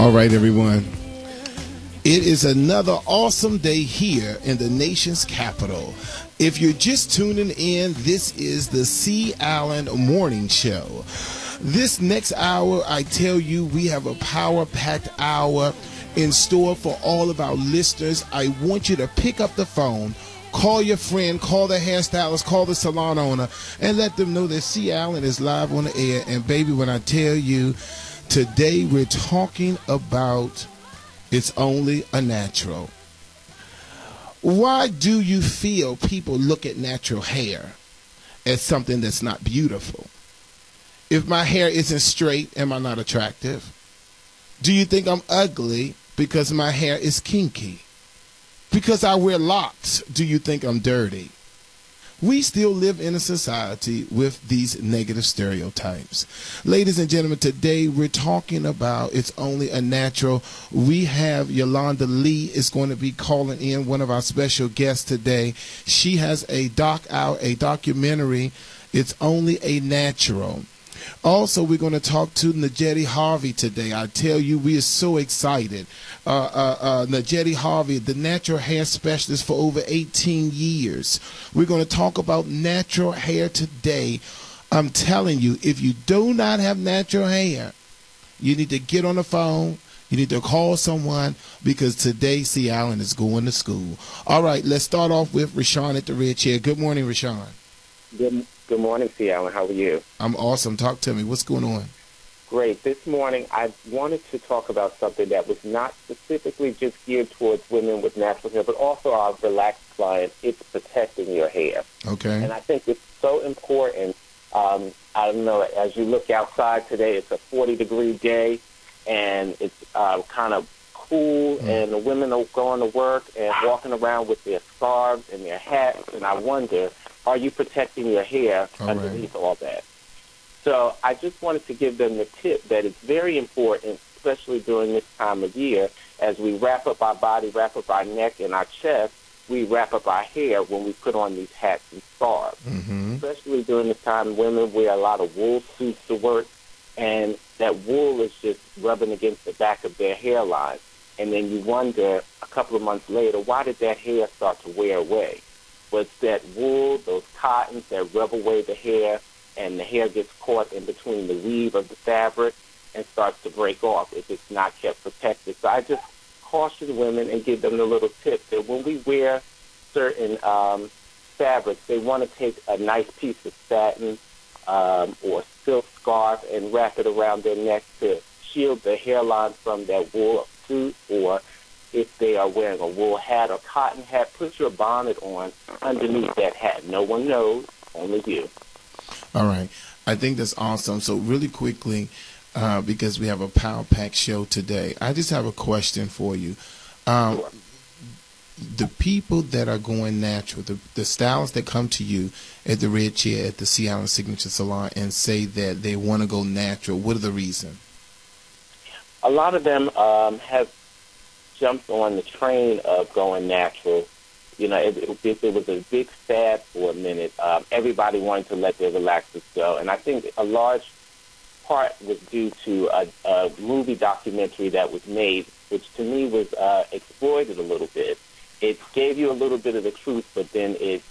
All right, everyone. It is another awesome day here in the nation's capital. If you're just tuning in, this is the C. Allen Morning Show. This next hour, I tell you, we have a power-packed hour in store for all of our listeners. I want you to pick up the phone, call your friend, call the hairstylist, call the salon owner, and let them know that C. Allen is live on the air. And baby, when I tell you, today we're talking about it's only a natural. Why do you feel people look at natural hair as something that's not beautiful? If my hair isn't straight, am I not attractive? Do you think I'm ugly because my hair is kinky? Because I wear locks, do you think I'm dirty? We still live in a society with these negative stereotypes. Ladies and gentlemen, today we're talking about it's only a natural. We have Yolanda Lee is going to be calling in, one of our special guests today. She has a documentary, It's Only a Natural. Also, we're going to talk to Najeti Harvey today. I tell you, we are so excited. Najeti Harvey, the natural hair specialist for over 18 years. We're going to talk about natural hair today. I'm telling you, if you do not have natural hair, you need to get on the phone. You need to call someone because today C. Allen is going to school. All right, let's start off with Rashawn at the red chair. Good morning, Rashawn. Good morning, C. Allen. How are you? I'm awesome. Talk to me. What's going on? Great. This morning, I wanted to talk about something that was not specifically just geared towards women with natural hair, but also our relaxed clients. It's protecting your hair. Okay. And I think it's so important. I don't know, as you look outside today, it's a 40-degree day, and it's kind of cool, and the women are going to work and walking around with their scarves and their hats, and I wonder, are you protecting your hair underneath all that? So I just wanted to give them the tip that it's very important, especially during this time of year, as we wrap up our body, wrap up our neck and our chest, we wrap up our hair when we put on these hats and scarves. Mm-hmm. Especially during this time, women wear a lot of wool suits to work, and that wool is just rubbing against the back of their hairline. And then you wonder, a couple of months later, why did that hair start to wear away? Was that wool, those cottons that rub away the hair, and the hair gets caught in between the weave of the fabric and starts to break off if it's not kept protected. So I just caution women and give them the little tip that when we wear certain fabrics, they want to take a nice piece of satin or silk scarf and wrap it around their neck to shield the hairline from that wool suit, or if they are wearing a wool hat or cotton hat, put your bonnet on underneath that hat. No one knows, only you. All right. I think that's awesome. So really quickly, because we have a power-packed show today, I just have a question for you. Sure. The people that are going natural, the stylists that come to you at the red chair at the C. Allen Signature Salon and say that they want to go natural, what are the reasons? A lot of them have jumped on the train of going natural. You know, it was a big fad for a minute. Everybody wanted to let their relaxers go. And I think a large part was due to a movie documentary that was made, which to me was exploited a little bit. It gave you a little bit of the truth, but then it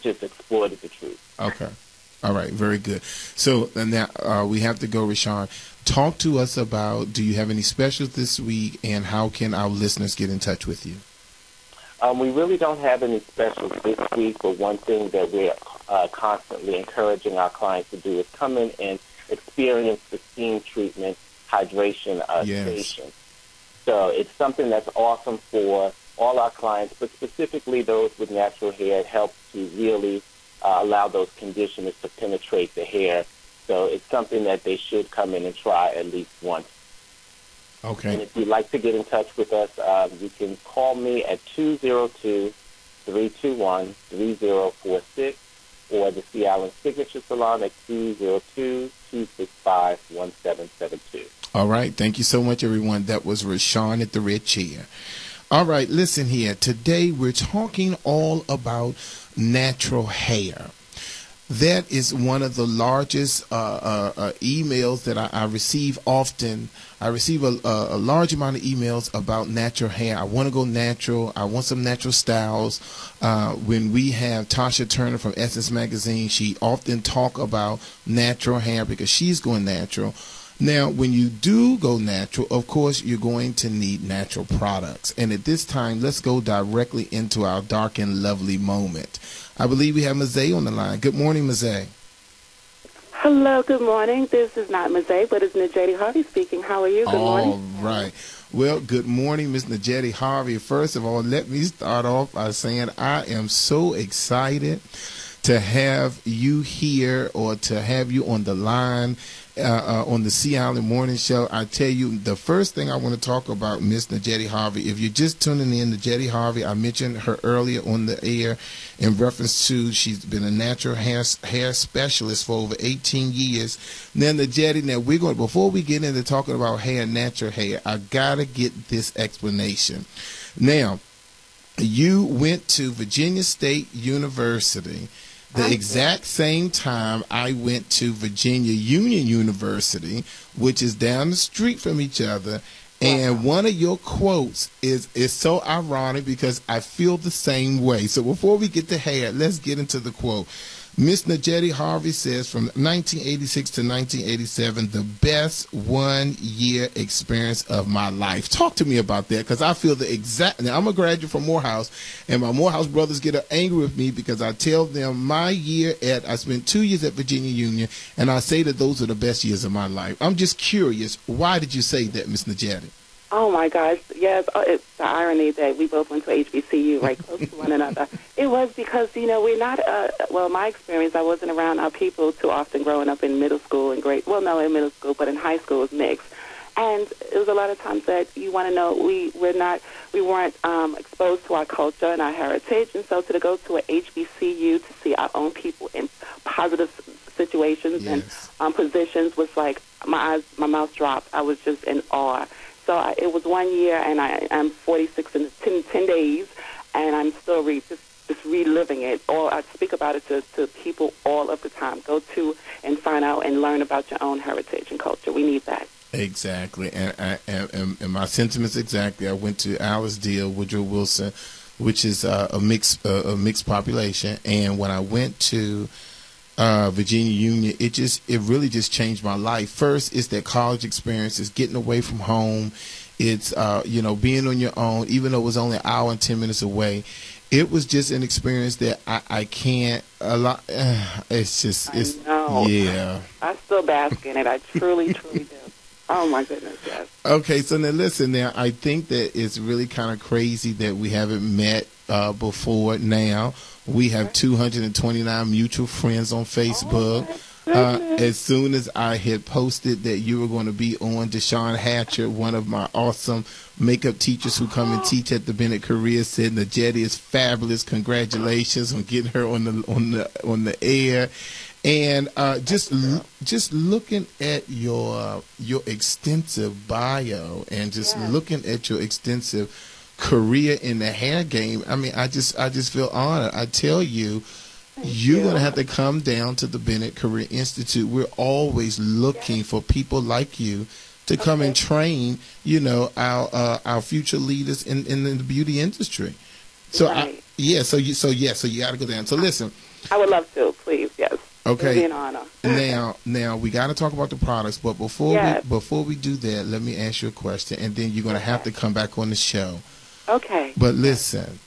just exploited the truth. Okay. All right. Very good. So now we have to go, Rashawn. Talk to us about, do you have any specials this week, and how can our listeners get in touch with you? We really don't have any specials this week, but one thing that we're constantly encouraging our clients to do is come in and experience the steam treatment hydration station. So it's something that's awesome for all our clients, but specifically those with natural hair. It helps to really allow those conditioners to penetrate the hair. So it's something that they should come in and try at least once. Okay. And if you'd like to get in touch with us, you can call me at 202-321-3046 or the C. Allen Signature Salon at 202-265-1772. All right. Thank you so much, everyone. That was Rashawn at the red chair. All right. Listen here. Today we're talking all about natural hair. That is one of the largest emails that I receive often. I receive a large amount of emails about natural hair. I want to go natural. I want some natural styles. When we have Tasha Turner from Essence Magazine, she often talk about natural hair because she's going natural. Now, when you do go natural, of course, you're going to need natural products. And at this time, let's go directly into our dark and lovely moment. I believe we have Mazay on the line. Good morning, Mazay. Hello, good morning. This is not Mazay, but it's Najeti Harvey speaking. How are you? Good morning. All right. Well, good morning, Miss Najeti Harvey. First of all, let me start off by saying I am so excited to have you here or to have you on the line on the Sea Island Morning Show. I tell you, the first thing I want to talk about, Miss Najeti Harvey, if you're just tuning in, Najeti Harvey, I mentioned her earlier on the air in reference to she's been a natural hair specialist for over 18 years. Now, Najeti, before we get into talking about hair, natural hair, I got to get this explanation. Now, you went to Virginia State University the exact same time I went to Virginia Union University, which is down the street from each other. And one of your quotes is so ironic because I feel the same way. So before we get to hair, let's get into the quote. Miss Najeti Harvey says, from 1986 to 1987, the best 1 year experience of my life. Talk to me about that, because I feel the exact. Now, I'm a graduate from Morehouse, and my Morehouse brothers get angry with me because I tell them I spent 2 years at Virginia Union, and I say that those are the best years of my life. I'm just curious, why did you say that, Miss Najeti? Oh, my gosh. Yes, it's the irony that we both went to HBCU right close to one another. It was because, we're not, my experience, I wasn't around our people too often growing up in middle school and in middle school, but in high school it was mixed. And it was a lot of times that you want to know we weren't exposed to our culture and our heritage. And so to go to a HBCU to see our own people in positive situations and positions was like my mouth dropped. I was just in awe. So it was 1 year, and I'm 46 in 10 days, and I'm still just reliving it. I speak about it to people all of the time. Go to and find out and learn about your own heritage and culture. We need that. Exactly, and my sentiments exactly. I went to Alice Deal, Woodrow Wilson, which is a mixed population, and when I went to Virginia Union, it really just changed my life. First, it's that college experience. It's getting away from home. It's being on your own, even though it was only an hour and 10 minutes away. It was just an experience that I can't allow. It's just, yeah. I still bask in it. I truly, truly do. Oh, my goodness, yes. Okay, so now listen, I think that it's really kind of crazy that we haven't met before now. We have 229 mutual friends on Facebook. As soon as I had posted that you were going to be on, Deshaun Hatcher, one of my awesome makeup teachers who come and teach at the Bennett Career, said Najeti is fabulous. Congratulations on getting her on the air. And just looking at your extensive bio and just looking at your extensive career in the hair game, I mean, I just feel honored. I tell you, you're going to have to come down to the Bennett Career Institute. We're always looking for people like you to come and train, our future leaders in the beauty industry. So right. So you got to go down. So listen, I would love to, please. Yes. Okay. It would be an honor. Now we got to talk about the products, but before we do that, let me ask you a question, and then you're going to have to come back on the show. Okay. But listen,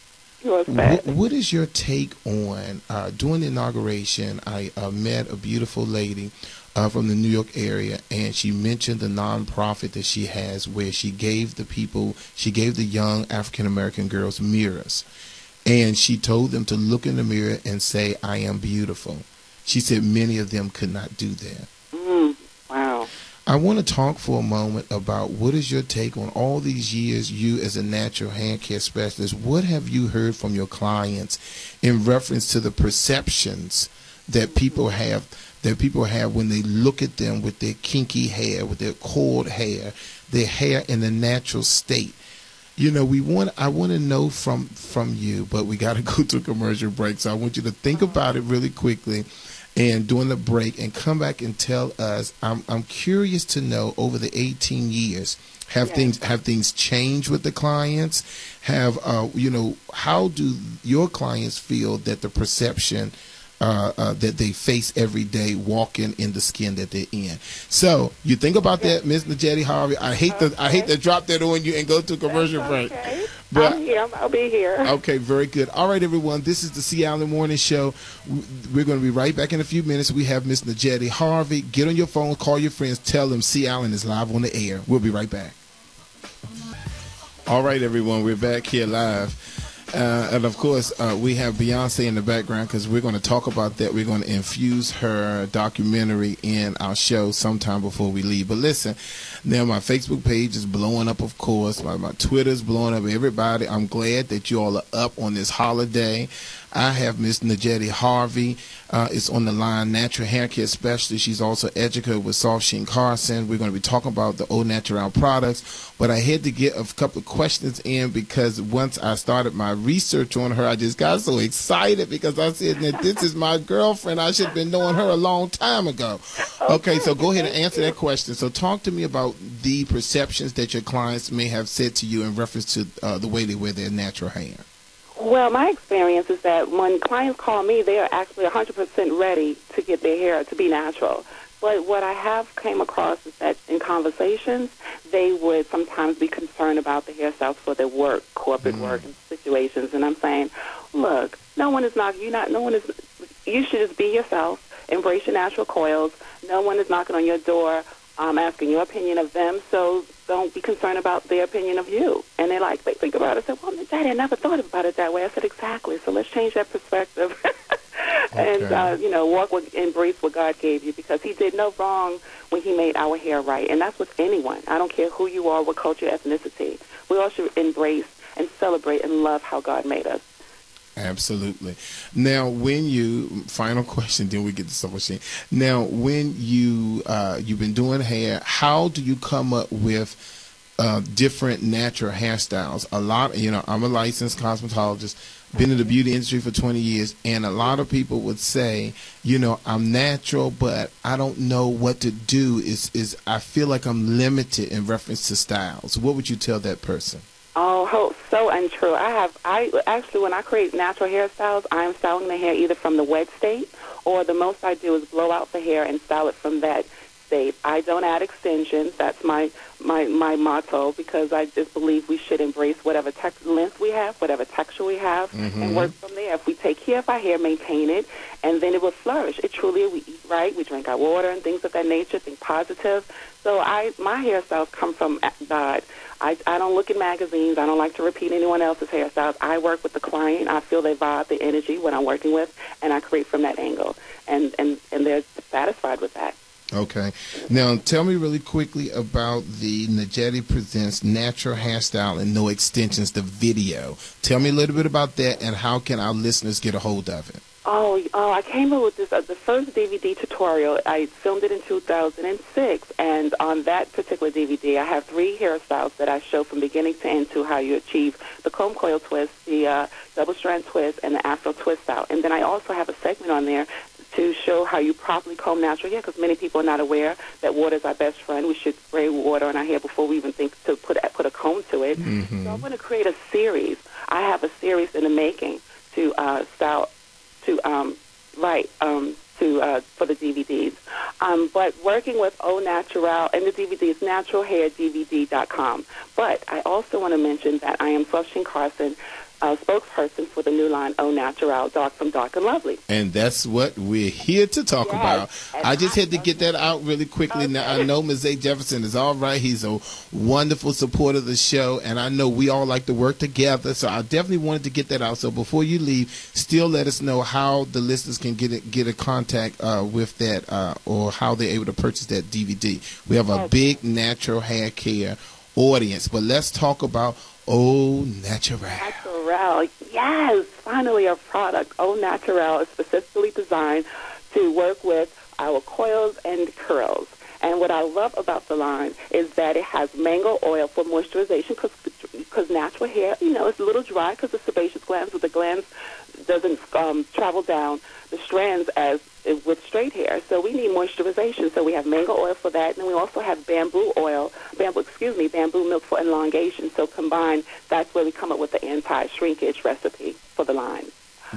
what is your take on during the inauguration? I met a beautiful lady from the New York area, and she mentioned the nonprofit that she has, where she gave the young African American girls mirrors, and she told them to look in the mirror and say, "I am beautiful." She said many of them could not do that. Wow. I want to talk for a moment about what is your take on all these years, you as a natural hair care specialist. What have you heard from your clients in reference to the perceptions that people have when they look at them with their kinky hair, with their coiled hair, their hair in a natural state? I want to know from you, but we got to go to a commercial break. So I want you to think about it really quickly. and during the break and come back and tell us. I'm curious to know, over the 18 years, have things changed with the clients? Have how do your clients feel that the perception that they face every day walking in the skin that they're in? So you think about that, Ms. Najeti Harvey. I hate to drop that on you and go to a commercial break. But I'm here. I'll be here. Okay, very good. All right, everyone. This is the C. Allen Morning Show. We're going to be right back in a few minutes. We have Ms. Najeti Harvey. Get on your phone, call your friends, tell them C. Allen is live on the air. We'll be right back. All right, everyone. We're back here live. And, of course, we have Beyonce in the background because we're going to talk about that. We're going to infuse her documentary in our show sometime before we leave. But listen, now my Facebook page is blowing up, of course. My Twitter's blowing up. Everybody, I'm glad that you all are up on this holiday. I have Miss Najeti Harvey is on the line, natural hair care specialist. She's also educated with Soft Sheen Carson. We're going to be talking about the Au Naturel products. But I had to get a couple of questions in because once I started my research on her, I just got so excited because I said that this is my girlfriend. I should have been knowing her a long time ago. Okay, so go ahead and answer that question. So talk to me about the perceptions that your clients may have said to you in reference to the way they wear their natural hair. Well, my experience is that when clients call me, they are actually 100% ready to get their hair to be natural. But what I have came across is that in conversations, they would sometimes be concerned about the hairstyles for their work, corporate work and situations. And I'm saying, look, you should just be yourself, embrace your natural coils. No one is knocking on your door asking your opinion of them, so don't be concerned about their opinion of you. And they think about it. I said, well, Daddy, I never thought about it that way. I said, exactly. So let's change that perspective and, embrace what God gave you, because he did no wrong when he made our hair right. And that's with anyone. I don't care who you are, what culture, ethnicity. We all should embrace and celebrate and love how God made us. Absolutely. Now, final question, then we get to Soft Sheen. Now, when you've been doing hair, how do you come up with different natural hairstyles? I'm a licensed cosmetologist, been in the beauty industry for 20 years, and a lot of people would say, I'm natural, but I don't know what to do. I feel like I'm limited in reference to styles. What would you tell that person? Oh, so untrue. I actually, when I create natural hairstyles, I'm styling the hair either from the wet state, or the most I do is blow out the hair and style it from that state. I don't add extensions. That's my motto, because I just believe we should embrace whatever length we have, whatever texture we have, and work from there. If we take care of our hair, maintain it, and then it will flourish. It truly, we eat right, we drink our water and things of that nature, think positive. So my hairstyles come from God. I don't look in magazines. I don't like to repeat anyone else's hairstyles. I work with the client. I feel their vibe, the energy, what I'm working with, and I create from that angle. And they're satisfied with that. Okay. Now, tell me really quickly about the Najeti Presents Natural Hairstyle and No Extensions, the video. Tell me a little bit about that, and how can our listeners get a hold of it? I came up with this, the first DVD tutorial. I filmed it in 2006, and on that particular DVD, I have 3 hairstyles that I show from beginning to end to how you achieve the comb coil twist, the double strand twist, and the afro twist out. And then I also have a segment on there to show how you properly comb natural hair, because many people are not aware that water is our best friend. We should spray water on our hair before we even think to put a comb to it. So I'm going to create a series. I have a series in the making to for the DVDs. But working with Au Naturel, and the DVD is naturalhairdvd.com. But I also want to mention that I am Soft Sheen Carson, spokesperson for the new line Au Naturel, Dark from Dark and Lovely. And that's what we're here to talk about. I just had to get that out really quickly. Okay. Now, I know Mosaic Jefferson is all right. He's a wonderful supporter of the show, and I know we all like to work together, so I definitely wanted to get that out. So before you leave, still let us know how the listeners can get a contact with that, or how they're able to purchase that DVD. We have a big natural hair care audience, but let's talk about Au Naturel. Naturel, yes, finally a product. Au Naturel is specifically designed to work with our coils and curls. And what I love about the line is that it has mango oil for moisturization, because natural hair, it's a little dry because the sebaceous glands, with the glands doesn't travel down the strands as with straight hair. So we need moisturization. So we have mango oil for that, and we also have bamboo milk for elongation. So combined, that's where we come up with the anti-shrinkage recipe for the line.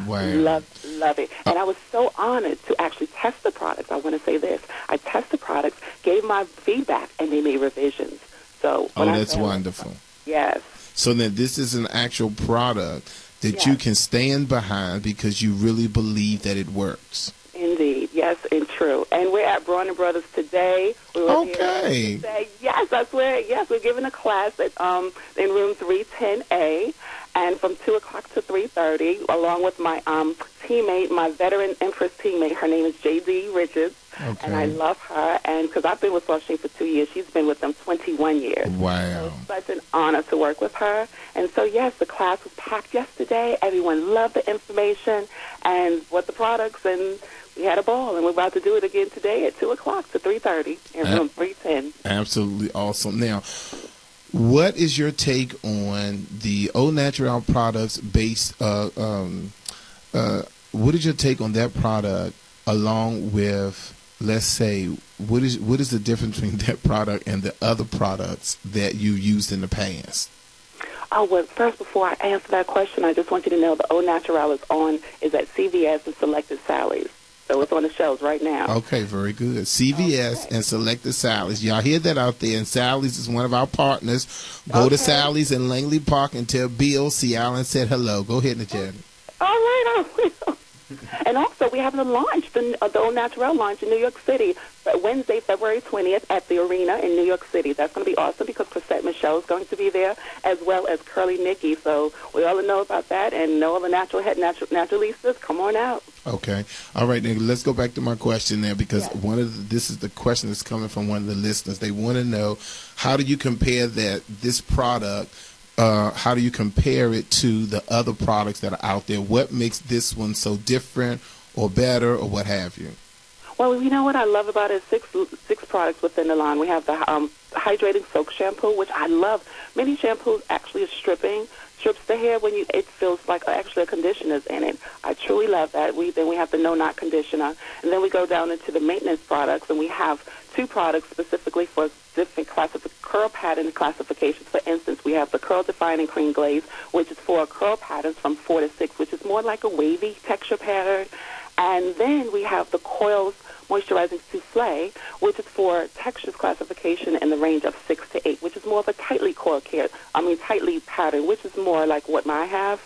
Wow. Love it. And I was so honored to actually test the products. I want to say this. I tested products, gave my feedback, and they made revisions. So that's wonderful. Yes. So then this is an actual product that you can stand behind because you really believe that it works. Indeed. Yes, and true. And we're at Braun and Brothers today. Okay. Yes, that's where. Yes, we're giving a class at in room 310A, and from 2 o'clock to 3:30, along with my teammate, my veteran Empress teammate. Her name is J.D. Richards, and I love her. And because I've been with Washington for 2 years, she's been with them 21 years. Wow. So it's such an honor to work with her. And so, yes, the class was packed yesterday. Everyone loved the information and what the products, and we had a ball, and we're about to do it again today at 2 o'clock to 3:30 in room 310. Absolutely awesome. Now, what is your take on the Au Naturel products based, what is your take on that product along with, let's say, what is the difference between that product and the other products that you used in the past? Oh, well, first, before I answer that question, I just want you to know the Au Naturel is at CVS and Selected Sally's. So it's on the shelves right now. Okay, very good. CVS and Selected Sally's. Y'all hear that out there? And Sally's is one of our partners. Go to Sally's in Langley Park and tell Bill C. Allen said hello. Go ahead, Najee. All right, I will. And also, we have the launch, the Au Naturel launch in New York City, Wednesday, February 20th at the Arena in New York City. That's going to be awesome because Chrisette Michelle is going to be there, as well as Curly Nikki. So we all know about that, and know all the naturalistas. Come on out. Okay. All right, then let's go back to my question there because this is the question that's coming from one of the listeners. They want to know, how do you compare this product? How do you compare it to the other products that are out there? What makes this one so different or better or what have you? Well, you know what I love about it is six products within the line. We have the hydrating soak shampoo, which I love. Many shampoos actually strips the hair when it feels like actually a conditioner's in it. I truly love that. Then we have the No Knot conditioner, and then we go down into the maintenance products, and we have 2 products specifically for different curl pattern classifications. For instance, we have the Curl Defining Cream Glaze, which is for curl patterns from 4 to 6, which is more like a wavy texture pattern. And then we have the Coils Moisturizing Souffle, which is for textures classification in the range of 6 to 8, which is more of a tightly pattern, which is more like what I have.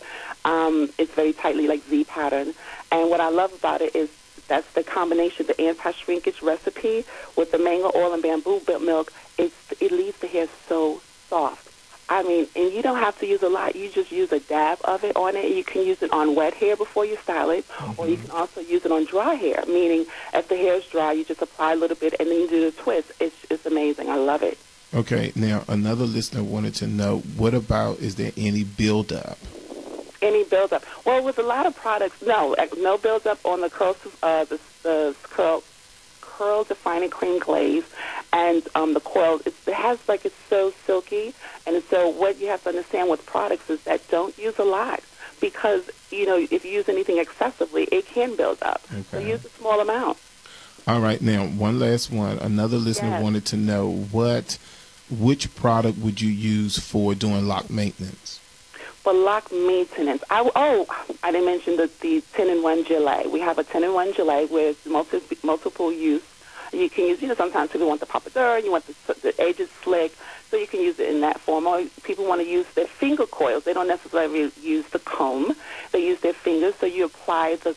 It's very tightly like Z pattern. And what I love about it is that's the combination, the anti-shrinkage recipe with the mango oil and bamboo milk. It leaves the hair so soft. I mean, and you don't have to use a lot. You just use a dab of it on it. You can use it on wet hair before you style it, or you can also use it on dry hair, meaning if the hair is dry, you just apply a little bit and then you do the twist. It's amazing. I love it. Okay. Now, another listener wanted to know, what about, is there any buildup? Any buildup? Well, with a lot of products, no buildup on the the curl defining cream glaze and the coil. It's so silky, and so what you have to understand with products is that don't use a lot because if you use anything excessively, it can build up. Okay. So use a small amount. All right, now one last one. Another listener wanted to know which product would you use for doing lock maintenance? For lock maintenance, I didn't mention the 10-in-1 Gelée. We have a 10-in-1 Gelée with multiple use. You can use, sometimes people want the pompadour, you want the edges slick, so you can use it in that form. Or people want to use their finger coils. They don't necessarily use the comb. They use their fingers, so you apply for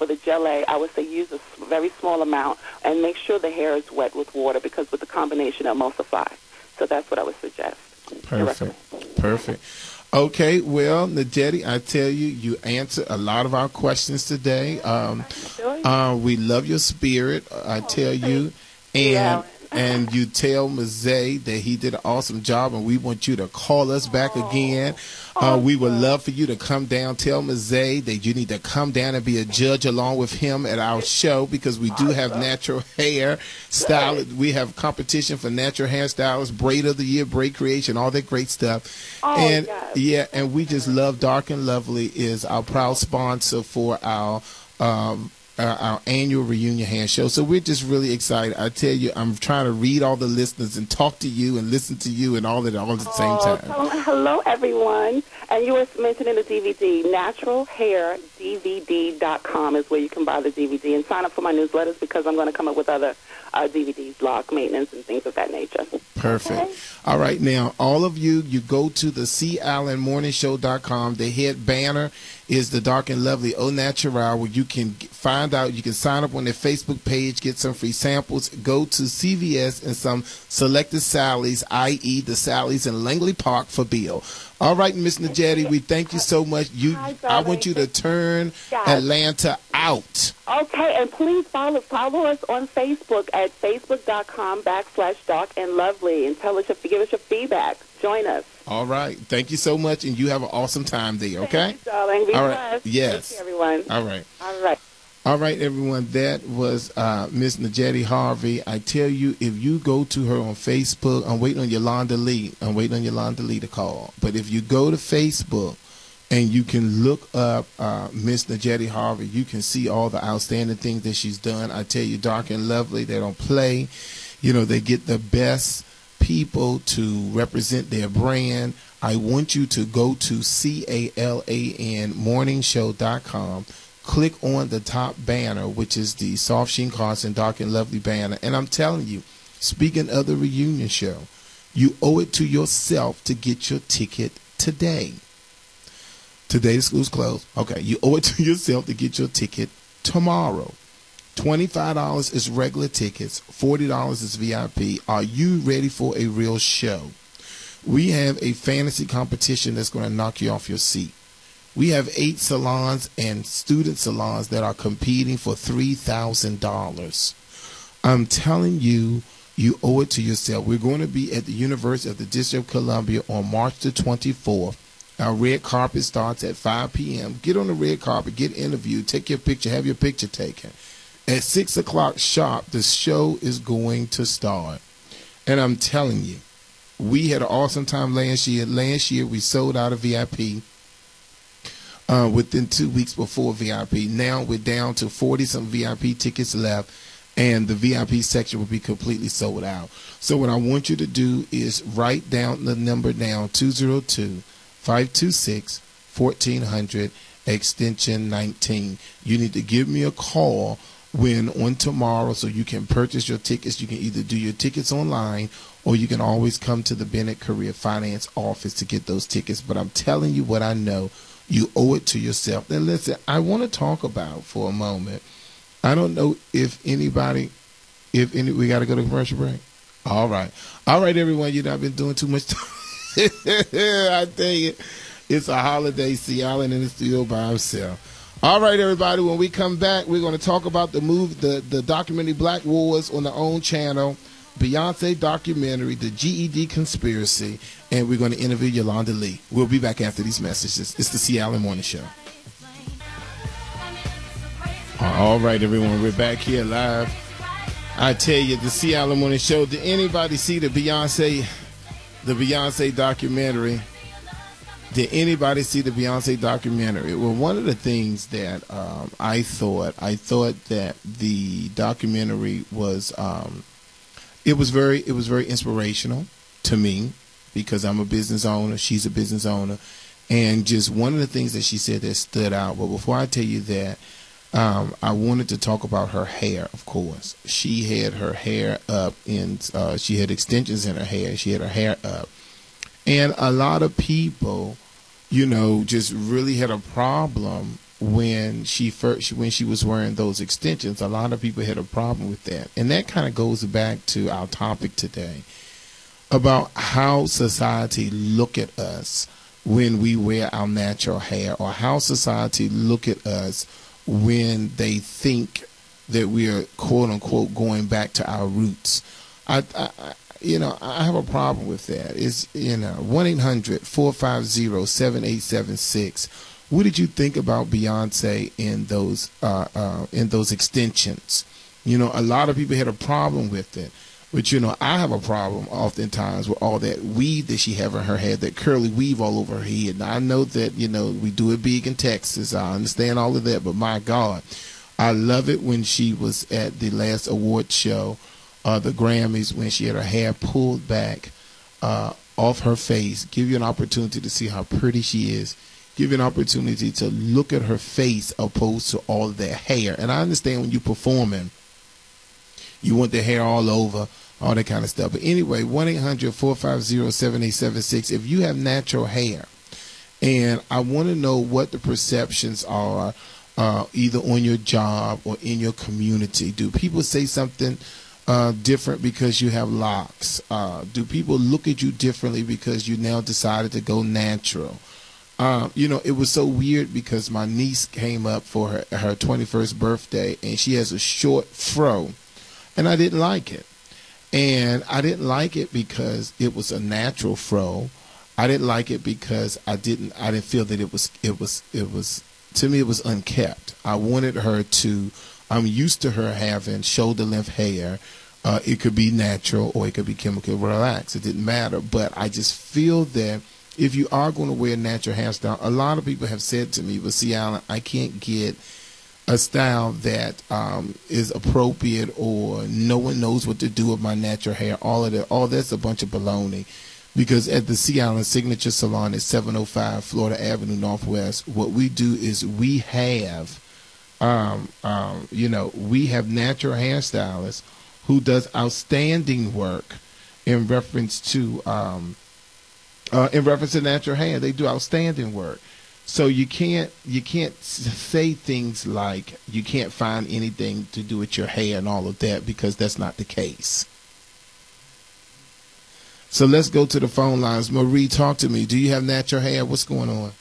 the Gelée, I would say use a very small amount and make sure the hair is wet with water because with the combination of emulsify. So that's what I would suggest. Perfect. Okay, well, Najee, I tell you, you answered a lot of our questions today. We love your spirit, I tell you. And and you tell Mazay that he did an awesome job, and we want you to call us back again. We would love for you to come down. Tell Mazay that you need to come down and be a judge along with him at our show, because we do have natural hair style. We have competition for natural hairstylists, braid of the year, braid creation, all that great stuff. And yeah, and we just love Dark and Lovely is our proud sponsor for our annual reunion hair show. So we're just really excited. I tell you, I'm trying to read all the listeners and talk to you and listen to you and all at the same time. Hello, everyone. And you were mentioning the DVD. NaturalHairDVD.com is where you can buy the DVD and sign up for my newsletters, because I'm going to come up with other DVDs, blog maintenance, and things of that nature. Perfect. Okay. All right. Now, all of you go to the CAllenMorningShow.com. The head banner is the Dark and Lovely Au Natural, where you can find out, you can sign up on their Facebook page, get some free samples, go to CVS and some selected Sally's, i.e. the Sally's in Langley Park for Bill. All right, Miss Najeti, we thank you so much. I want you to turn Atlanta out. Okay, and please follow us on Facebook at facebook.com/Dark and Lovely, and give us your feedback. Join us. All right. Thank you so much, and you have an awesome time there, okay? Thank you, darling. Be blessed. Right. Yes. Thank you, everyone. All right. All right. All right, everyone. That was Miss Najeti Harvey. I tell you, if you go to her on Facebook, I'm waiting on Yolanda Lee. I'm waiting on Yolanda Lee to call. But if you go to Facebook and you can look up Miss Najeti Harvey, you can see all the outstanding things that she's done. I tell you, Dark and Lovely, they don't play. You know, they get the best people to represent their brand. I want you to go to CALANmorningshow.com. Click on the top banner, which is the Soft Sheen Carson Dark and Lovely banner. And I'm telling you, speaking of the reunion show, you owe it to yourself to get your ticket today. Today the school's closed. Okay, you owe it to yourself to get your ticket tomorrow. $25 is regular tickets. $40 is VIP. Are you ready for a real show? We have a fantasy competition that's going to knock you off your seat. We have 8 salons and student salons that are competing for $3,000. I'm telling you, you owe it to yourself. We're going to be at the University of the District of Columbia on March the 24th. Our red carpet starts at 5 p.m. Get on the red carpet, get interviewed, take your picture, have your picture taken. At 6 o'clock sharp, the show is going to start. And I'm telling you, we had an awesome time last year. Last year, we sold out of VIP. Within 2 weeks before VIP. Now we're down to 40-some VIP tickets left, and the VIP section will be completely sold out. So what I want you to do is write down the number down, 202-526-1400, extension 19. You need to give me a call on tomorrow so you can purchase your tickets. You can either do your tickets online, or you can always come to the Bennett Career Finance office to get those tickets. But I'm telling you what I know. You owe it to yourself. Now, listen, I want to talk about for a moment. I don't know we got to go to commercial break. All right, everyone. You've not been doing too much time. I tell you, it's a holiday. C. Allen in the studio by himself. All right, everybody. When we come back, we're going to talk about the documentary Black Wars on the OWN channel. Beyonce documentary, the GED conspiracy, and we're going to interview Yolanda Lee. We'll be back after these messages. It's the C. Allen Morning Show. All right, everyone, we're back here live. I tell you, the C. Allen Morning Show. Did anybody see the Beyonce documentary? Did anybody see the Beyonce documentary? Well, one of the things that I thought that the documentary was. It was very inspirational to me, because I'm a business owner. She's a business owner. And just one of the things that she said that stood out. But before I tell you that, I wanted to talk about her hair, of course. She had her hair up, and she had extensions in her hair. She had her hair up. And a lot of people, just really had a problem when she was wearing those extensions. A lot of people had a problem with that. And that kind of goes back to our topic today about how society look at us when we wear our natural hair, or how society look at us when they think that we are, quote unquote, going back to our roots. I have a problem with that. It's 1-800-450-7876. What did you think about Beyonce in those extensions? A lot of people had a problem with it. But, I have a problem oftentimes with all that weave that she have in her head, that curly weave all over her head. Now, I know that, we do it big in Texas. I understand all of that. But, my God, I love it when she was at the last award show, the Grammys, when she had her hair pulled back off her face. Give you an opportunity to see how pretty she is. Give you an opportunity to look at her face opposed to all of that hair. And I understand when you're performing, you want the hair all over, all that kind of stuff. But anyway, 1-800-450-7876. If you have natural hair, and I want to know what the perceptions are, either on your job or in your community. Do people say something different because you have locks? Do people look at you differently because you now decided to go natural? It was so weird because my niece came up for her 21st birthday, and she has a short fro, and I didn't like it. And I didn't like it because it was a natural fro. I didn't like it because I didn't feel that it was to me, it was unkept. I wanted her to, I'm used to her having shoulder length hair. It could be natural or it could be chemical relaxed. It didn't matter. But I just feel that if you are going to wear a natural hairstyle, a lot of people have said to me, well, see, Alan, I can't get a style that is appropriate, or no one knows what to do with my natural hair. All that's a bunch of baloney. Because at the Sea Island Signature Salon at 705 Florida Avenue Northwest, what we do is we have natural hairstylists who does outstanding work in reference to natural hair. They do outstanding work. So you can't say things like you can't find anything to do with your hair and all of that, because that's not the case. So let's go to the phone lines. Marie, talk to me. Do you have natural hair? What's going on?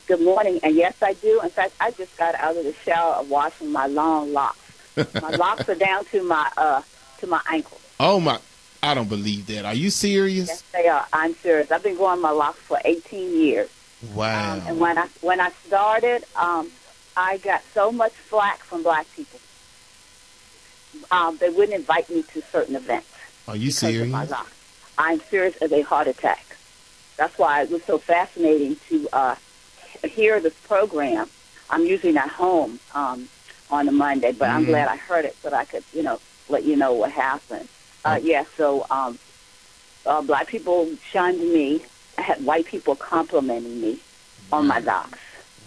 Good morning. And yes, I do. In fact, I just got out of the shower of washing my long locks. My locks are down to my ankles. Oh my! I don't believe that. Are you serious? Yes, they are. I'm serious. I've been growing my locks for 18 years. Wow. And when I started, I got so much flack from black people. They wouldn't invite me to certain events. Are you serious? Of my locks. I'm serious as a heart attack. That's why it was so fascinating to hear this program. I'm usually not home on a Monday, but I'm glad I heard it so that I could, let you know what happened. So black people shunned me. I had white people complimenting me on my locks.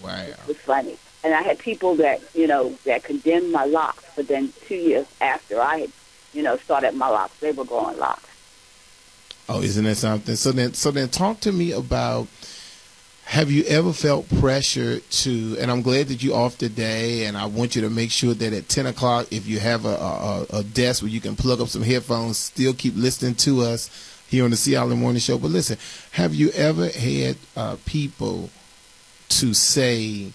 Wow. It was funny. And I had people that, that condemned my locks, but then 2 years after I had, started my locks, they were growing locks. Oh, isn't that something? So then talk to me about, have you ever felt pressure to, and I'm glad that you're off today, and I want you to make sure that at 10 o'clock, if you have a desk where you can plug up some headphones, still keep listening to us here on the Sea Island Morning Show. But listen, have you ever had people to say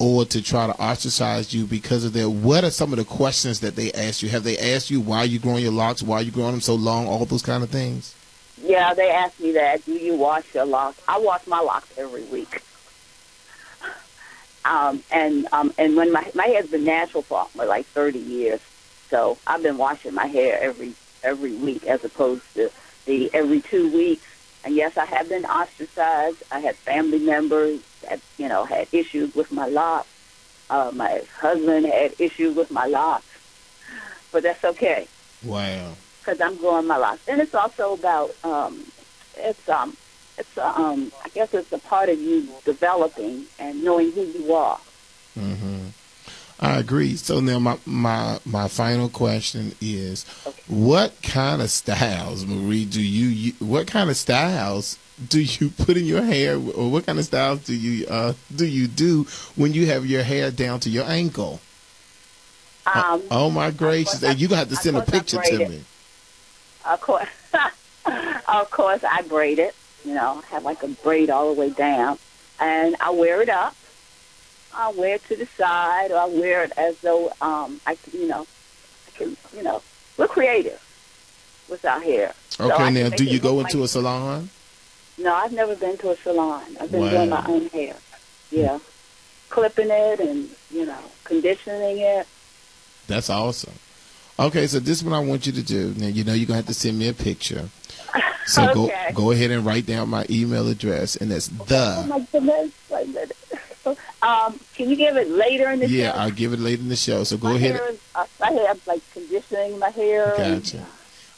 or to try to ostracize you because of their, what are some of the questions that they ask you? Have they asked you why you growing your locks, why you growing them so long, all those kind of things? Yeah, they asked me that. Do you wash your locks? I wash my locks every week. And when my hair's been natural for like 30 years, so I've been washing my hair every week as opposed to the every 2 weeks. And yes, I have been ostracized. I had family members that had issues with my locks. My husband had issues with my locks, but that's okay. Wow. Because I'm growing my locks, and it's also about I guess it's a part of you developing and knowing who you are. Mm-hmm. I agree. So now my final question is, okay, what kind of styles, Marie, what kind of styles do you put in your hair, or what kind of styles do you do when you have your hair down to your ankle? Oh my gracious! And you're gonna have to send a picture to me. Of course, I braid it. Have like a braid all the way down, and I wear it up. I wear it to the side, or I wear it as though I can, we're creative. with our hair. Okay, now do you go into a salon? No, I've never been to a salon. I've been Wow. doing my own hair. Yeah. Clipping it and, conditioning it. That's awesome. Okay, so this is what I want you to do. Now, you're going to have to send me a picture. So Okay. go ahead and write down my email address, and that's Oh, my goodness. Wait a minute. Can you give it later in the show? Yeah, I'll give it later in the show. So go ahead. I have, conditioning my hair. Gotcha.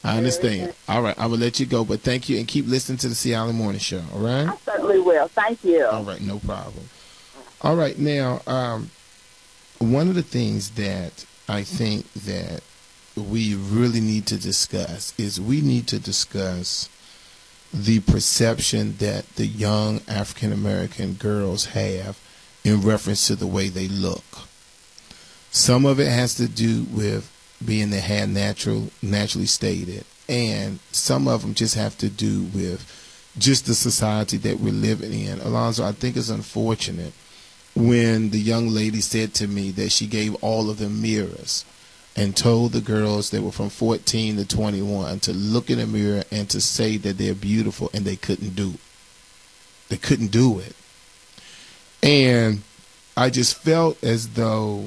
I understand. All right, I will let you go, but thank you, and keep listening to the Sea Island Morning Show, all right? I certainly will. Thank you. All right, no problem. All right, now, one of the things that I think that we really need to discuss is we need to discuss the perception that the young African-American girls have in reference to the way they look. Some of it has to do with being their hair naturally stated, and some of them just have to do with just the society that we're living in. Alonzo, I think it's unfortunate when the young lady said to me that she gave all of them mirrors and told the girls that were from 14 to 21 to look in the mirror and to say that they're beautiful, and they couldn't do it. They couldn't do it. And I just felt as though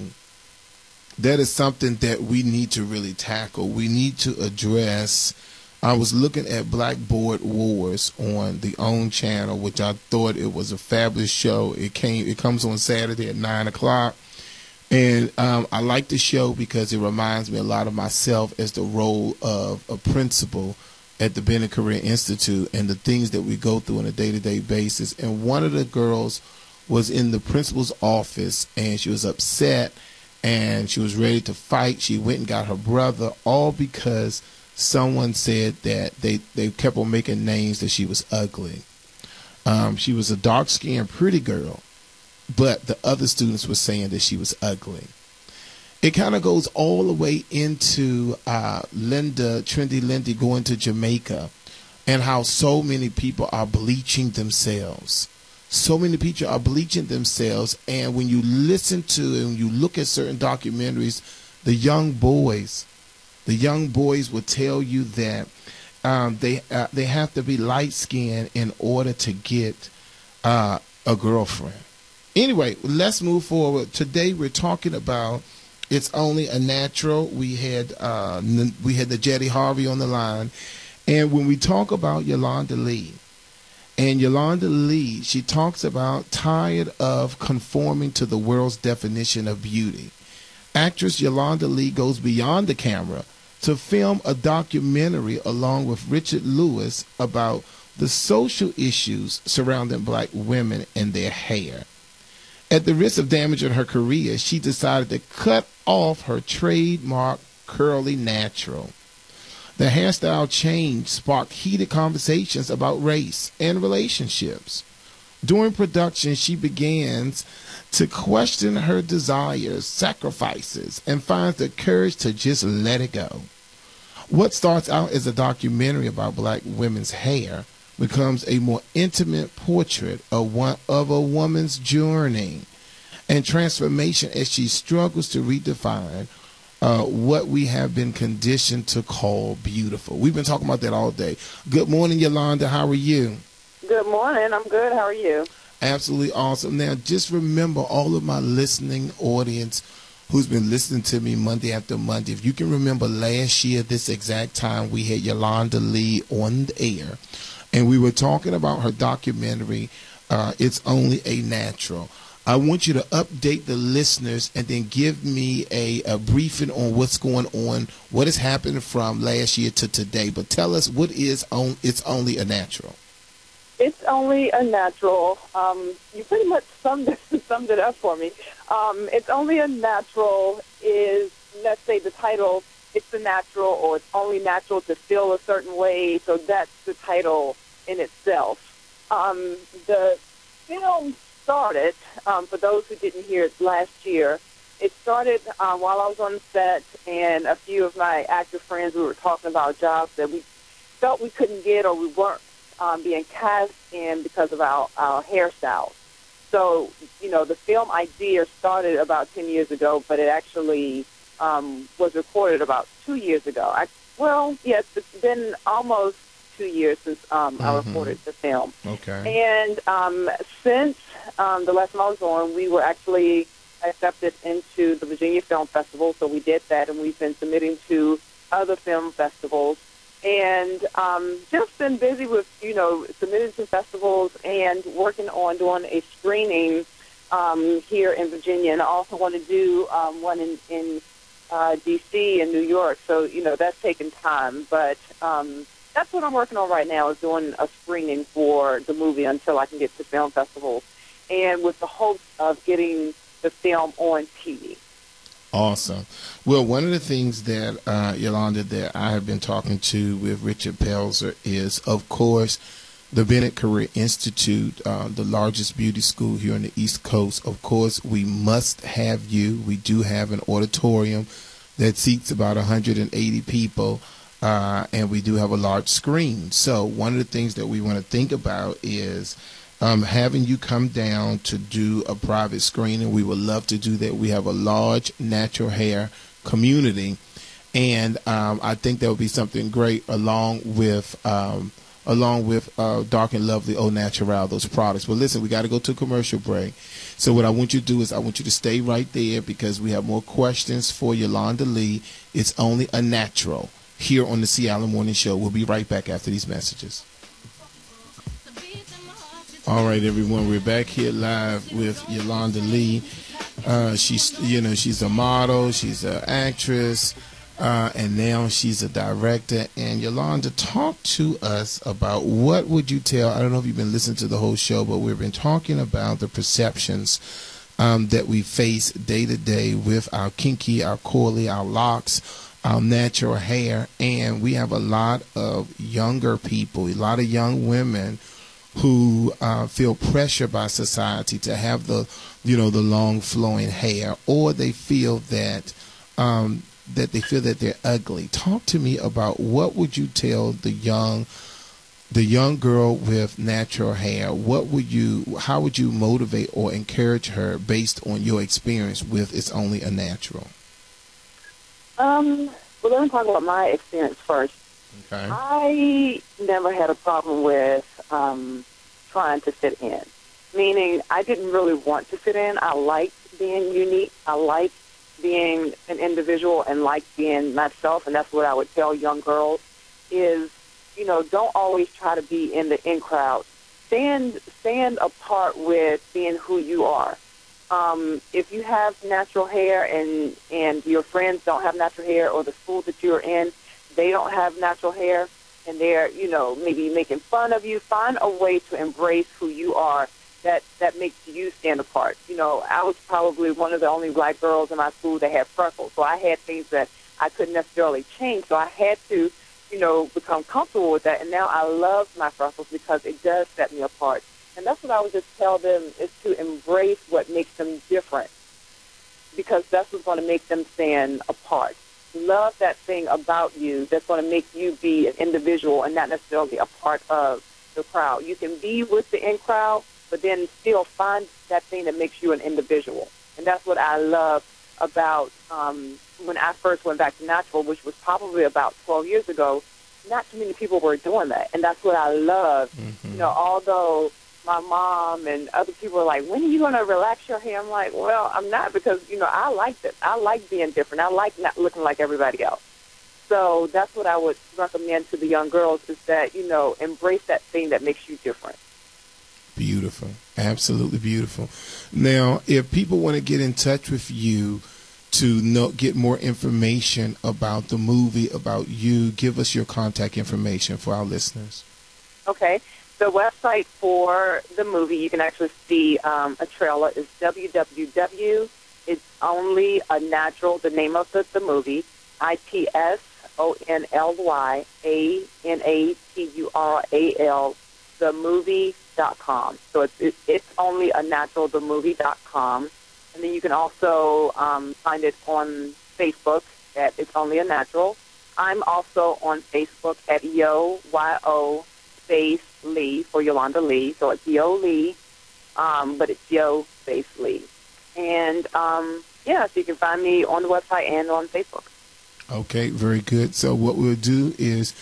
that is something that we need to really tackle. We need to address. I was looking at Blackboard Wars on the OWN channel, which I thought it was a fabulous show. It comes on Saturday at 9 o'clock. And I like the show because it reminds me a lot of myself as the role of a principal at the Bennett Career Institute and the things that we go through on a day-to-day basis. And one of the girls was in the principal's office, and she was upset, and she was ready to fight. She went and got her brother, all because someone said that they kept on making names that she was ugly. She was a dark-skinned, pretty girl, but the other students were saying that she was ugly. It kind of goes all the way into Trendy Lindy going to Jamaica, and how so many people are bleaching themselves. So many people are bleaching themselves, and when you listen to and you look at certain documentaries, the young boys will tell you that they have to be light-skinned in order to get a girlfriend. Anyway, let's move forward. Today we're talking about It's Only a Natural. We had the Jetty Harvey on the line, and when we talk about Yolanda Lee, and Yolanda Lee, she talks about tired of conforming to the world's definition of beauty. Actress Yolanda Lee goes beyond the camera to film a documentary along with Richard Lewis about the social issues surrounding black women and their hair. At the risk of damaging her career, she decided to cut off her trademark curly natural. The hairstyle change sparked heated conversations about race and relationships. During production, she begins to question her desires, sacrifices, and finds the courage to just let it go. What starts out as a documentary about black women's hair becomes a more intimate portrait of a woman's journey and transformation as she struggles to redefine what we have been conditioned to call beautiful. We've been talking about that all day. Good morning, Yolanda. How are you? Good morning. I'm good. How are you? Absolutely awesome. Now, just remember, all of my listening audience who's been listening to me Monday after Monday, if you can remember last year, this exact time, we had Yolanda Lee on the air, and we were talking about her documentary, It's Only a Natural. I want you to update the listeners and then give me a briefing on what's going on, what has happened from last year to today. But tell us, what is It's Only a Natural? It's Only a Natural. You pretty much summed it up for me. It's Only a Natural is, let's say the title, It's the Natural, or It's Only Natural to Feel a Certain Way. So that's the title in itself. The film started, for those who didn't hear it last year, it started while I was on set, and a few of my actor friends, we were talking about jobs that we felt we couldn't get or we weren't being cast in because of our hairstyles. So, the film idea started about 10 years ago, but it actually was recorded about 2 years ago. Well, yes, it's been almost 2 years since I recorded the film. Okay. And since the last time I was on, we were actually accepted into the Virginia Film Festival, so we did that, and we've been submitting to other film festivals. And just been busy with, submitting to festivals and working on doing a screening here in Virginia. And I also want to do one in D.C. and New York. So, that's taking time. But that's what I'm working on right now, is doing a screening for the movie until I can get to film festivals, and with the hopes of getting the film on TV. Awesome. Well, one of the things that, Yolanda, that I have been talking to with Richard Pelzer is, of course, the Bennett Career Institute, the largest beauty school here on the East Coast. Of course, we must have you. We do have an auditorium that seats about 180 people, and we do have a large screen. So one of the things that we want to think about is having you come down to do a private screening. We would love to do that. We have a large natural hair community, and I think that would be something great along with Dark and Lovely Au Naturel, those products. But listen, we got to go to a commercial break. So what I want you to do is I want you to stay right there, because we have more questions for Yolanda Lee. It's Only a Natural here on the C. Allen Morning Show. We'll be right back after these messages. All right, everyone, we're back here live with Yolanda Lee. She's a model, she's an actress, and now she's a director. And Yolanda, talk to us about, what would you tell, I don't know if you've been listening to the whole show, but we've been talking about the perceptions that we face day to day with our kinky, our coily, our locks, our natural hair. And we have a lot of younger people, a lot of young women who feel pressure by society to have the long flowing hair, or they feel that they're ugly. Talk to me about, what would you tell the young girl with natural hair? How would you motivate or encourage her based on your experience with It's Only a Natural? Well, let me talk about my experience first. Okay. I never had a problem with trying to fit in, meaning I didn't really want to fit in. I liked being unique. I liked being an individual and liked being myself, and that's what I would tell young girls is, don't always try to be in the in crowd. Stand apart with being who you are. If you have natural hair and your friends don't have natural hair, or the school that you're in, they don't have natural hair, and they're, maybe making fun of you, find a way to embrace who you are that makes you stand apart. I was probably one of the only black girls in my school that had freckles, so I had things that I couldn't necessarily change, so I had to, become comfortable with that, and now I love my freckles because it does set me apart. And that's what I would just tell them, is to embrace what makes them different, because that's what's going to make them stand apart. Love that thing about you that's going to make you be an individual and not necessarily a part of the crowd. You can be with the in crowd, but then still find that thing that makes you an individual. And that's what I love about when I first went back to natural, which was probably about 12 years ago. Not too many people were doing that, and that's what I love. Mm-hmm. Although my mom and other people are like, when are you going to relax your hair? I'm like, well, I'm not, because, I like it. I like being different. I like not looking like everybody else. So that's what I would recommend to the young girls, is that, embrace that thing that makes you different. Beautiful. Absolutely beautiful. Now, if people want to get in touch with you to get more information about the movie, about you, give us your contact information for our listeners. Okay. The website for the movie, you can actually see a trailer, is www. It's Only a Natural, the name of the movie, ITSONLYANATURAL, themovie.com. So it's Only a Natural, themovie.com. And then you can also find it on Facebook at It's Only a Natural. I'm also on Facebook at YO space Lee for Yolanda Lee. So it's Yo Lee, but it's Yo space Lee. And, so you can find me on the website and on Facebook. Okay, very good. So what we'll do is,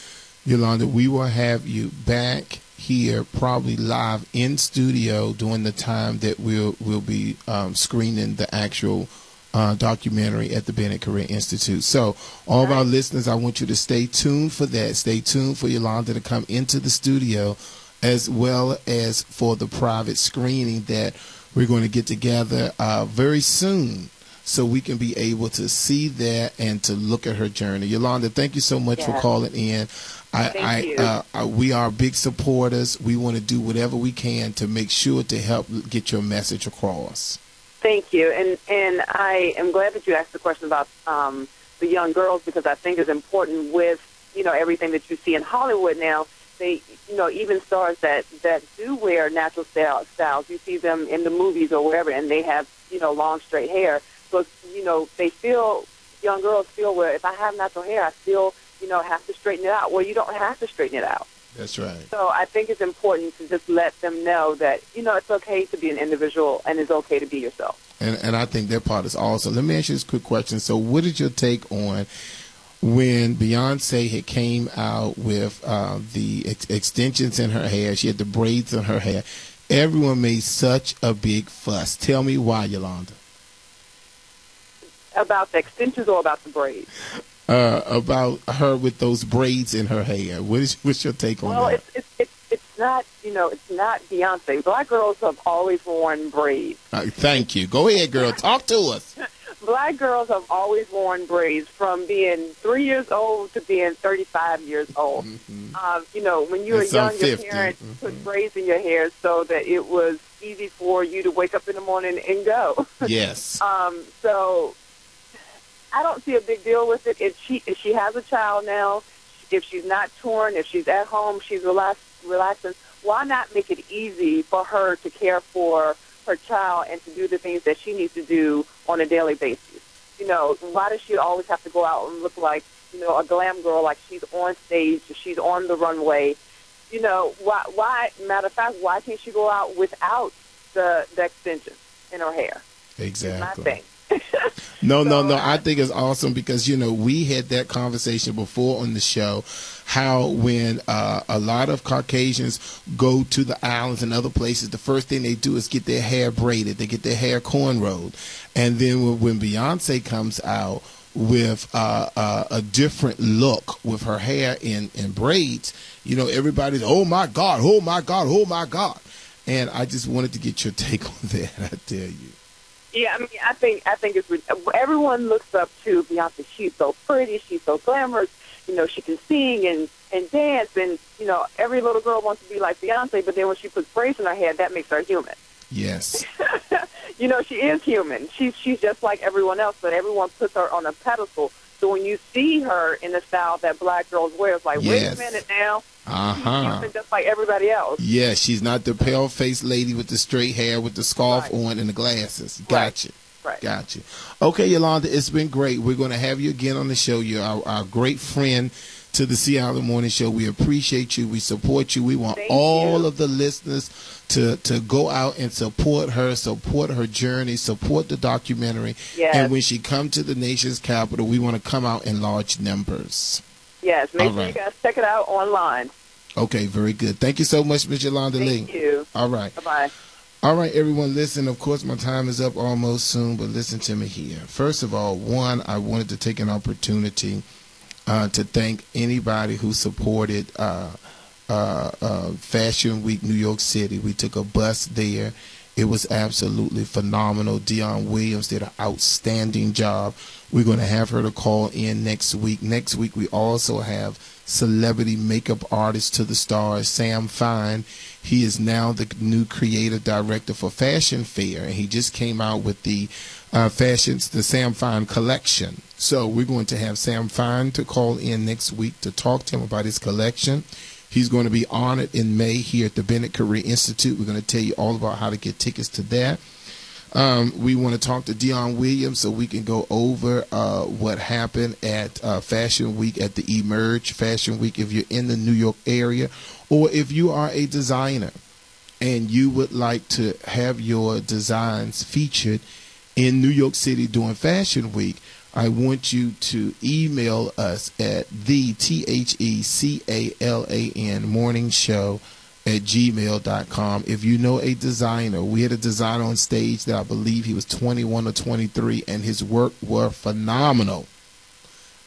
Yolanda, we will have you back here probably live in studio during the time that we'll be screening the actual documentary at the Bennett Career Institute. So all of our listeners, I want you to stay tuned for that. Stay tuned for Yolanda to come into the studio, as well as for the private screening that we're going to get together very soon, so we can be able to see that and to look at her journey. Yolanda, thank you so much for calling in. We are big supporters. We want to do whatever we can to make sure to help get your message across. Thank you. And I am glad that you asked the question about the young girls, because I think it's important with, everything that you see in Hollywood now. They, even stars that do wear natural styles, you see them in the movies or wherever, and they have, long, straight hair. So, young girls feel, well, if I have natural hair, I still, have to straighten it out. Well, you don't have to straighten it out. That's right. So I think it's important to just let them know that, it's okay to be an individual and it's okay to be yourself. And I think that part is awesome. Let me ask you this quick question. So what is your take on when Beyonce had came out with the extensions in her hair? She had the braids in her hair. Everyone made such a big fuss. Tell me why, Yolanda. About the extensions or about the braids? About her with those braids in her hair. What's your take on that? Well, it's not, it's not Beyonce. Black girls have always worn braids. Thank you. Go ahead, girl. Talk to us. Black girls have always worn braids, from being 3 years old to being 35 years old. Mm-hmm. When you were young, your parents put braids in your hair so that it was easy for you to wake up in the morning and go. Yes. So I don't see a big deal with it. If she has a child now, if she's not torn, if she's at home, she's relaxing, why not make it easy for her to care for her child and to do the things that she needs to do on a daily basis? Why does she always have to go out and look like, a glam girl, like she's on stage, she's on the runway? Why, matter of fact, why can't she go out without the extensions in her hair? Exactly. It's my thing. No. I think it's awesome because, we had that conversation before on the show, how when a lot of Caucasians go to the islands and other places, the first thing they do is get their hair braided. They get their hair cornrowed. And then when Beyonce comes out with a different look with her hair in braids, everybody's, oh, my God, oh, my God, oh, my God. And I just wanted to get your take on that, I tell you. Yeah, I think it's, everyone looks up to Beyonce. She's so pretty, she's so glamorous. She can sing and dance, and every little girl wants to be like Beyonce. But then when she puts braids in her hair, that makes her human. Yes. She is human. She's just like everyone else, but everyone puts her on a pedestal. So when you see her in the style that black girls wear, it's like, wait a minute now. She's human just like everybody else. Yeah, she's not the pale-faced lady with the straight hair with the scarf on and the glasses. Gotcha. Right. Gotcha. Okay, Yolanda, it's been great. We're going to have you again on the show. You're our great friend to the Sea Island Morning Show. We appreciate you. We support you. We want all of the listeners to go out and support her journey, support the documentary. Yes. And when she comes to the nation's capital, we want to come out in large numbers. Yes, make sure you guys check it out online. Okay, very good. Thank you so much, Ms. Yolanda Lee. Thank you. All right. Bye-bye. All right, everyone, listen, of course, my time is up almost soon, but listen to me here. First of all, I wanted to take an opportunity to thank anybody who supported Fashion Week New York City. We took a bus there. It was absolutely phenomenal. Dionne Williams did an outstanding job. We're going to have her to call in next week. Next week, we also have celebrity makeup artist to the stars, Sam Fine. He is now the new creative director for Fashion Fair, and he just came out with the Sam Fine collection. So we're going to have Sam Fine to call in next week to talk to him about his collection. He's going to be honored in May here at the Bennett Career Institute. We're going to tell you all about how to get tickets to that. We want to talk to Dionne Williams so we can go over what happened at Fashion Week at the Emerge Fashion Week. If you're in the New York area, or if you are a designer and you would like to have your designs featured in New York City during Fashion Week, I want you to email us at the THECALAN morning show at gmail.com. If you know a designer, we had a designer on stage that I believe he was 21 or 23, and his work were phenomenal.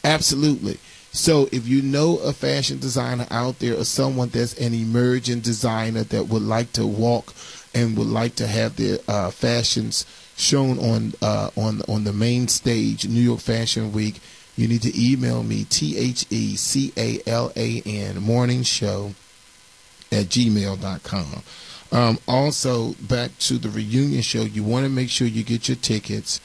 Absolutely. So if you know a fashion designer out there, or someone that's an emerging designer that would like to walk and would like to have their fashions shown on the main stage, New York Fashion Week, you need to email me, THECALAN morning show at gmail.com. Also, back to the reunion show, you want to make sure you get your tickets.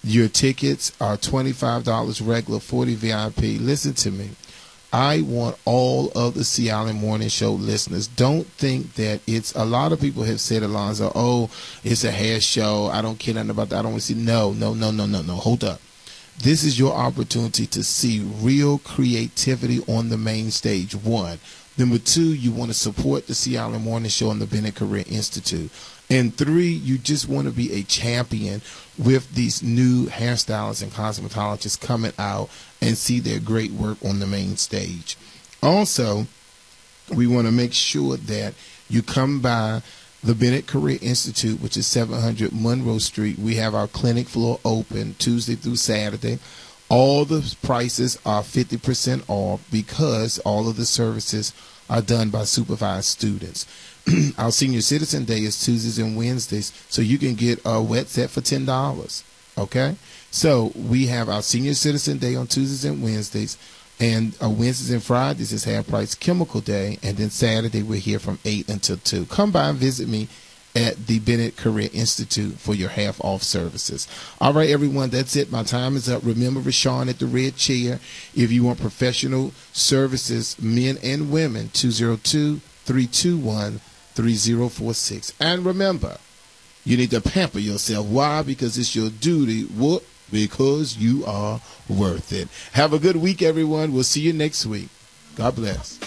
Your tickets are $25 regular, $40 VIP. Listen to me. I want all of the Sea Island Morning Show listeners. Don't think that it's, a lot of people have said, Alonzo, oh, it's a hair show. I don't care nothing about that. I don't want to see. No. Hold up. This is your opportunity to see real creativity on the main stage, one. Number two, you want to support the Sea Island Morning Show and the Bennett Career Institute. And three, you just want to be a champion with these new hairstylists and cosmetologists coming out and see their great work on the main stage. Also, we want to make sure that you come by the Bennett Career Institute, which is 700 Monroe Street. We have our clinic floor open Tuesday through Saturday. All the prices are 50% off because all of the services are done by supervised students. Our Senior Citizen Day is Tuesdays and Wednesdays, so you can get a wet set for $10. Okay? So we have our Senior Citizen Day on Tuesdays and Wednesdays, and Wednesdays and Fridays is Half Price Chemical Day, and then Saturday we're here from 8 until 2. Come by and visit me at the Bennett Career Institute for your half-off services. All right, everyone, that's it. My time is up. Remember Rashawn at the red chair. If you want professional services, men and women, 202-321-3046. And remember, you need to pamper yourself. Why? Because it's your duty. What? Because you are worth it. Have a good week, everyone. We'll see you next week. God bless.